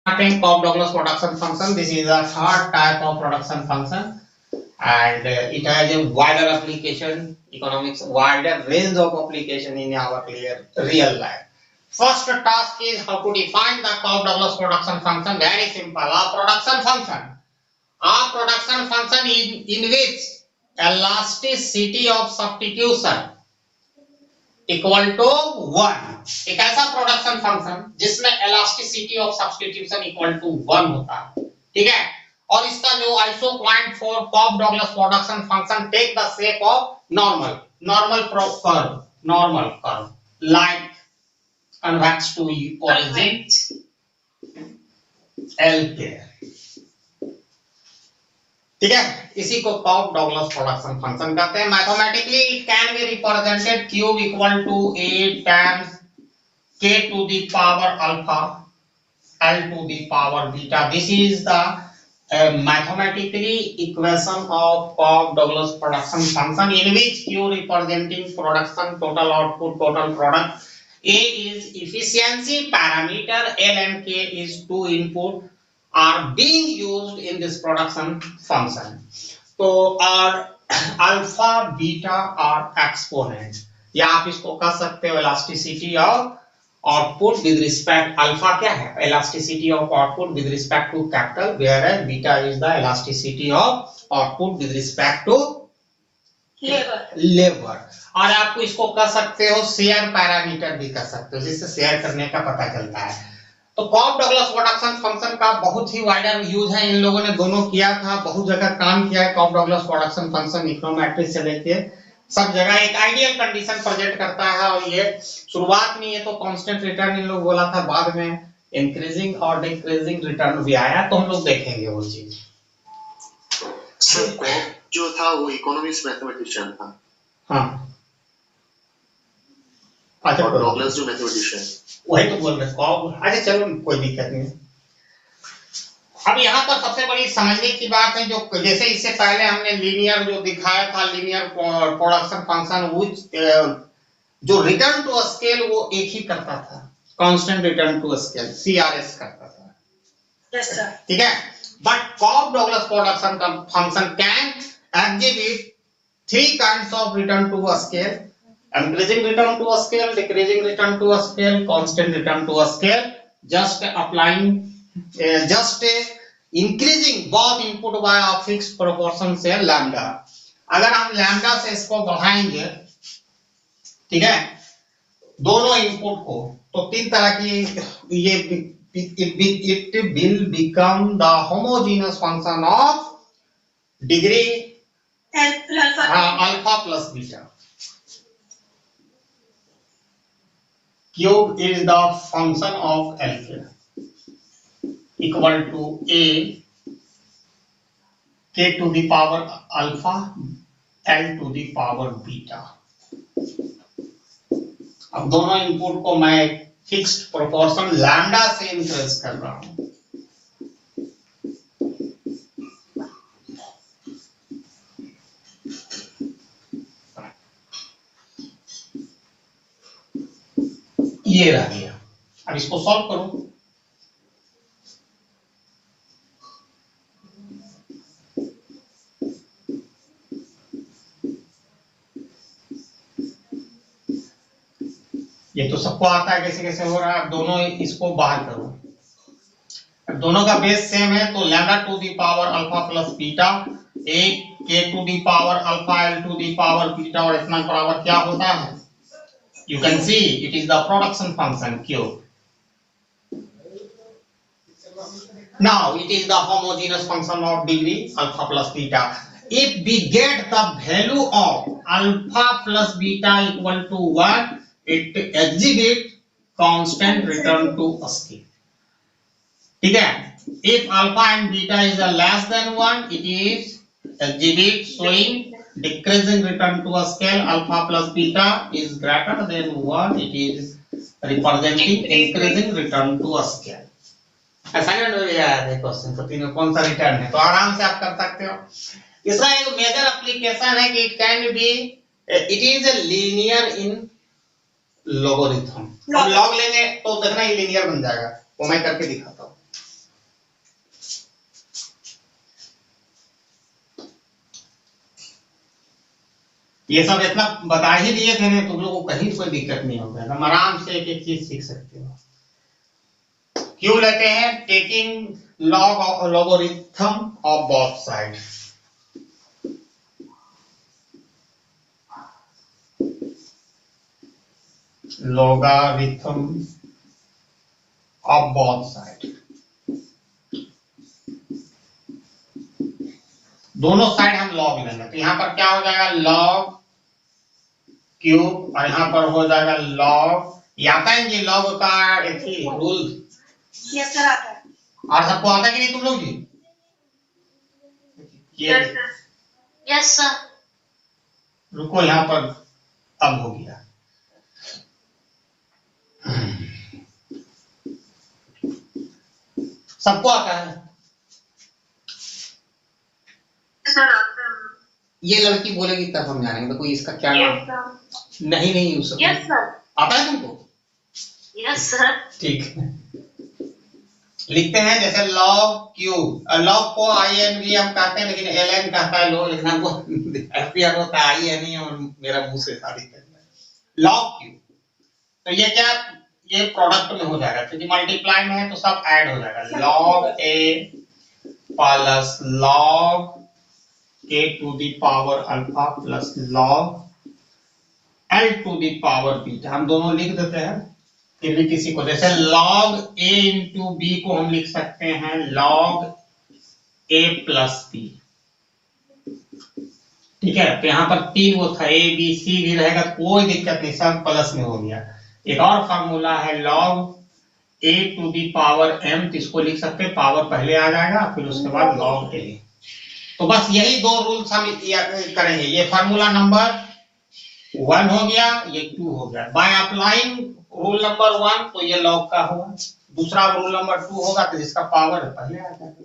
Cobb-Douglas production function. This is a third type of production function, and it has a wider application, economics, wider range of application in our real life. First task is how to define the Cobb-Douglas production function. Very simple. A production function in which elasticity of substitution equal to 1। एक ऐसा production function जिसमें elasticity of substitution equal to 1 होता है, ठीक है। और इसका जो iso point for Cobb Douglas production function take the shape of normal curve like convex to origin LK, ठीक है। इसी को कॉब-डगलस प्रोडक्शन फंक्शन कहते हैं। Mathematically it can be represented cube equal to a times k to the power alpha l to the power beta. This is the mathematically equation of Cobb-Douglas production function in which q representing production, total output, total product, a is efficiency parameter, l and k is two input are being used in this production function. तो और alpha beta और exponent, या आप इसको कह सकते हो elasticity of output with respect. Alpha क्या है? Elasticity of output with respect to capital, whereas beta is the elasticity of output with respect to labour. और आपको इसको कह सकते हो शेयर पैरामीटर भी कह सकते हो, जिससे शेयर करने का पता चलता है। तो कॉब-डगलस प्रोडक्शन फंक्शन का बहुत ही वाइडर यूज है। इन लोगों ने दोनों किया था, बहुत जगह काम किया है। कॉब-डगलस प्रोडक्शन फंक्शन इकोनोमेट्रिक से लेके सब जगह एक आइडियल कंडीशन प्रेजेंट करता है। और ये शुरुआत में ये तो कांस्टेंट रिटर्न इन लोग बोला था, बाद में इंक्रीजिंग और डिक्रीजिंग रिटर्न भी आया, तो हम लोग देखेंगे वो चीज। जो था वो इकोनॉमिक्स मैथमेटिशियन था। हाँ, अच्छा, डगलस जो मैथमेटिशियन, वही तो बोल रहे कॉब। अच्छा चलो, कोई दिक्कत नहीं। अब यहाँ पर सबसे बड़ी समझने की बात है, जो जैसे इससे पहले हमने लीनियर जो दिखाया था, लीनियर प्रोडक्शन फंक्शन जो रिटर्न टू स्केल वो एक ही करता था, constant return to scale, CRS करता था। यस सर, ठीक है। But Cobb Douglas production function can exhibit three kinds of return to scale: increasing return to a scale, decreasing return to a scale, constant return to a scale, just applying just increasing both input by a fixed proportion से lambda। अगर हम lambda से इसको बढ़ाएंगे, ठीक है, दोनों input को, तो तीन तरह की ये it will become the homogeneous function of degree alpha plus beta। Cube is the function of LK equal to a k to the power alpha l to the power beta। अब दोनों input को मैं fixed proportion lambda से increase कर रहा हूं। ये रह गया। अब इसको सॉल्व करो। ये तो सबको आता है कैसे कैसे हो रहा है। अब दोनों इसको बाहर करो। अब दोनों का बेस सेम है, तो lambda to the power alpha plus beta, एक K to the power alpha L to the power beta, और इतना बराबर क्या होता है? You can see it is the production function Q. Now it is the homogeneous function of degree alpha plus beta. If we get the value of alpha plus beta equal to 1, it exhibit constant return to scale. ठीक है। If alpha and beta is less than 1, it is exhibit showing decreasing return to a scale. Alpha plus beta is greater than 1, it is representing increasing return to a scale। Assignment में भी आया था question, तो तीनों कौन सा return है, तो आराम से आप कर सकते हो। इसका एक मेजर एप्लीकेशन है कि it can B, it is a linear in logarithm. हम लॉग लेंगे तो देखना ये लीनियर बन जाएगा, वो मैं करके दिखाता हूँ। ये सब इतना बता ही दिए थे ना, तुम लोगों को कहीं कोई दिक्कत नहीं होगा, एकदम आराम से एक एक चीज सीख सकते हो। क्यों लेते हैं? Taking log of logarithm of both side. Logarithm of both side, दोनों साइड हम लॉग लेंगे, तो यहां पर क्या हो जाएगा? लॉग क्यूब, और यहां पर हो जाएगा लॉग। ये आता है जी लॉग का रूल? यस सर आता है। और सबको आता है कि नहीं तुम लोग जी? Yes sir. रुको, यहां पर अब हो गया। सबको आता है? ये लड़की बोलेगी तब हम जानेंगे। देखो इसका क्या नाम? नहीं उसको यस सर। आता है तुमको? Yes sir. ठीक है, लिखते हैं जैसे लॉग क्यूब। लॉग को आई एन वी हम कहते हैं, लेकिन एल एन कहता है लोग, लेकिन हमको एफपीआर होता है आई एन ई, और मेरा मुंह से शादी करना है लॉग क्यूब। तो ये क्या, ये प्रोडक्ट में हो जाएगा, क्योंकि मल्टीप्लाई में है तो सब ऐड हो जाएगा। Log A plus log k to the power alpha plus log l to the power beta, हम दोनों लिख देते हैं। फिर भी किसी को, जैसे log a into b को हम लिख सकते हैं log a plus b, ठीक है। तो यहाँ पर 3 वो था, a b c भी रहेगा, कोई दिक्कत नहीं, सब प्लस में हो गया। एक और फार्मूला है log a to the power m, तो इसको लिख सकते हैं, पावर पहले आ जाएगा, फिर उसके बाद log a। तो बस यही दो रूल्स हम करेंगे। ये फार्मूला नंबर 1 हो गया, ये 2 हो गया। बाय अप्लाइंग रूल नंबर 1 तो ये लॉग का होगा, दूसरा रूल नंबर 2 होगा तो जिसका पावर पहले आ जाएगा।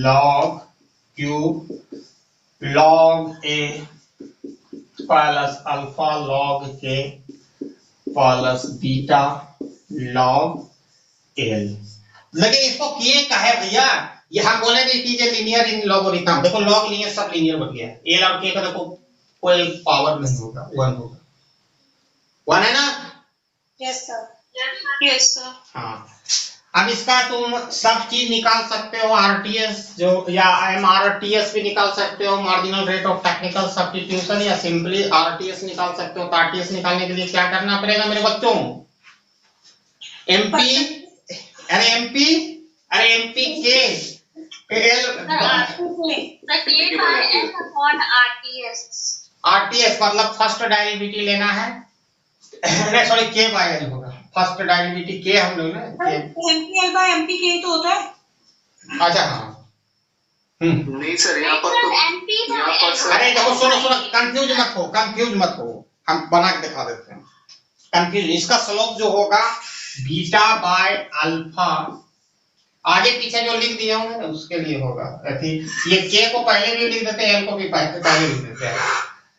लॉग क्यूब लॉग ए प्लस अल्फा लॉग के प्लस बीटा लॉग एल। लेकिन इसको किए का है भैया, ये हम बोलेंगे कि ये लीनियर इन लॉगरिथम। देखो लॉग लीनियर, सब लीनियर बन गया। एल और के का देखो कोई पावर नहीं होगा, 1 होगा। 1 है ना? Yes sir. Yes sir. हाँ, अब इसका तुम सब चीज निकाल सकते हो, आरटीएस जो या एमआरटीएस भी निकाल सकते हो, marginal rate of technical substitution, या सिंपली आरटीएस निकाल सकते हो। तो आरटीएस निकालने के लिए क्या करना पड़ेगा मेरे बच्चों? एमपी, अरे एमपी के आरटीएस मतलब फर्स्ट डेरिवेटिव लेना है। नहीं सॉरी, के बाय एल होगा फर्स्ट डेरिवेटिव, के हम लोग ना एमपी एल बाय एमपी के तो होता है। अच्छा हाँ, नहीं सर, यहाँ पर तो अरे देखो सुनो, कंफ्यूज मत हो, हम बना के दिखा देते हैं। कंफ्यूज, इसका स्लोप जो होगा बीटा बाय अल्फा, आगे पीछे जो लिख दिए होंगे उसके लिए होगा। ये के को पहले भी लिख देते हैं, एल को भी पहले लिख देते हैं।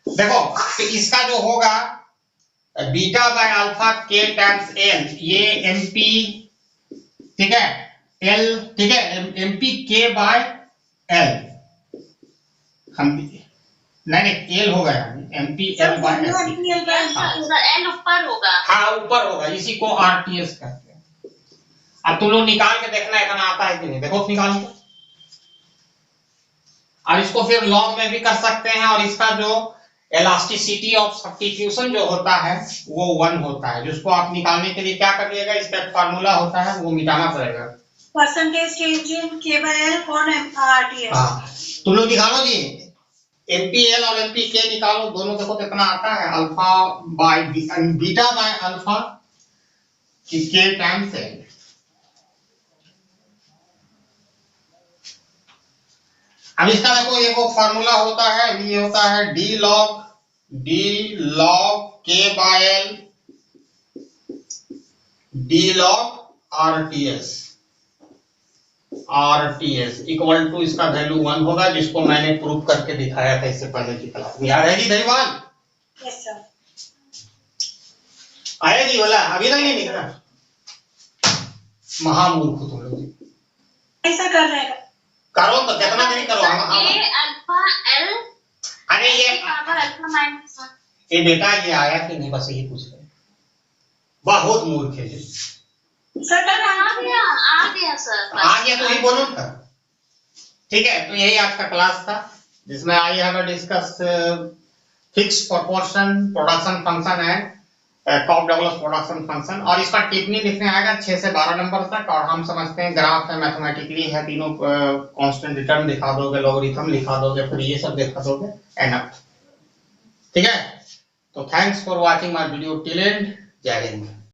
देखो तो इसका जो होगा बीटा बाय अल्फा के टाइम्स एल, ये एमपी, ठीक है, एल, ठीक है, एमपी के बाय एल, हम नहीं एल होगा, एमपी एल बाय एल ऊपर होगा। हाँ ऊपर होगा, इसी को आरटीएस कहते हैं। अब तुम लोग निकाल के देखना इतना आता है कि नहीं, देखो निकाल के। और इसको फिर लॉग में भी कर सकते हैं, और इसका जो इलास्टिसिटी ऑफ सब्स्टिट्यूशन जो होता है वो 1 होता है, जिसको आप निकालने के लिए क्या करिएगा, इसका एक फार्मूला होता है वो मिटाना पड़ेगा, परसेंटेज चेंज इन के बाय एल ऑन आरटीएस। हाँ तुम लोग निकालो जी, एमपीएल और एमपी के निकालो, दोनों देखो कितना आता है, alpha by beta by alpha के टाइम्स एल। अब इसका देखो एक फार्मूला होता है, ये होता है d log k by l d log rts equal to, इसका वैल्यू 1 होगा, जिसको मैंने प्रूफ करके दिखाया था इससे पहले की क्लास में। याद है जी धन्यवाद? Yes sir. आएगी बोला, अभी तक नहीं निकला, महामूर्ख तुम लोग। ऐसा कर रहे हैं, करो तो कितना नहीं करो, ये अल्फा एल अरे पावर अल्फा माइनस 1। ये बेटा ये आया कि नहीं, बस यही पूछ रहे, बहुत मूर्ख है जी। सर आ गया सर। आ गया तो ही बोलो ना। ठीक है, तो यही आज का क्लास था जिसमें I have discuss fix proportion production function है, टॉप डगलस प्रोडक्शन फंक्शन, और इसका टिप्पणी लिखने आएगा 6 से 12 नंबर तक। और हम समझते हैं ग्राफ है, मैथमेटिकली है, तीनों कांस्टेंट रिटर्न दिखा दोगे, लॉगरिथम लिखा दोगे, फिर ये सब दिखा दोगे, एनफ। ठीक है, तो thanks for watching my video till and. जय हिंद।